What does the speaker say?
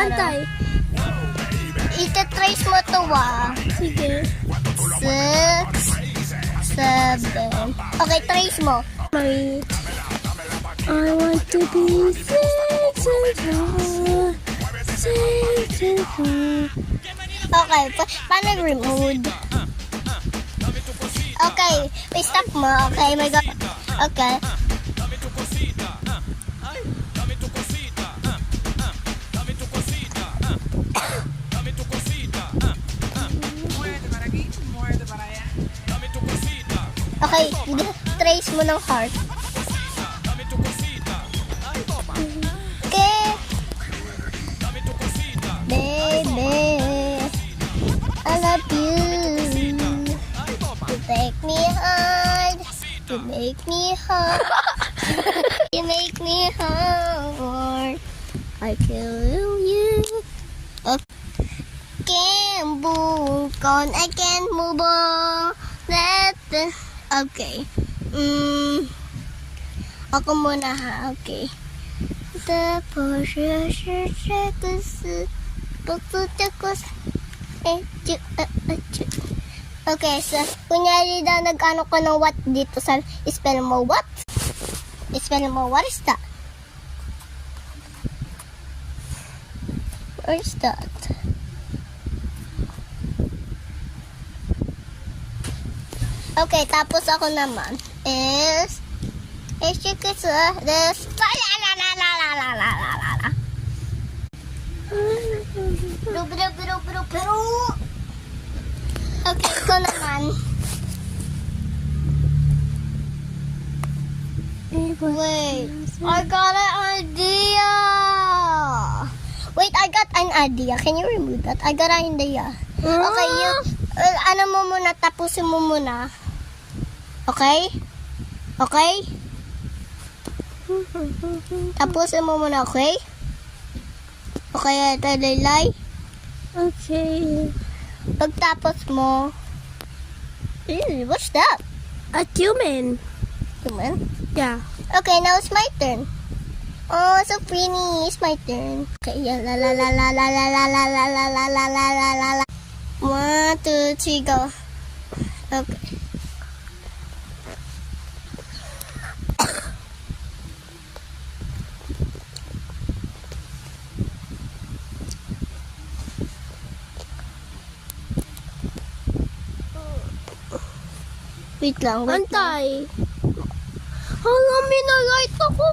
Antay. Itatrace mo to Sige. 6, 7. Okay, trace mo. Wait. I want to be six and four. Okay, paano remove? Okay, wait, stop mo. Okay, my God. Okay. Okay, trace mo ng heart. Okay. Baby, I love you. You make me hard. You make me hard. You make me hard. I kill you. Okay. Can't move on. I can't move on. Okay. Ako muna ha. Okay. Okay, so kunyari daw nag-ano ko ng what dito sa spell mo what? Spell mo what is that? Where is that? Okay, tapos ako naman is this okay, ito naman. Wait, I got an idea. Wait, I got an idea. Can you remove that? I got an idea. Okay, you, ano mo muna, tapusin mo muna. Okay? Okay? Tapusin mo muna, okay? Okay, Laylay? Okay. Pagtapos mo, what's that? A human. Human? Yeah. Okay, now it's my turn. Oh, so pretty. It's my turn. Okay, yeah, la la la la la la la la la la la la la la la la. 1, 2, 3, go. Okay. Wait lang, wait lang. Antay. Hanggang minalight ako.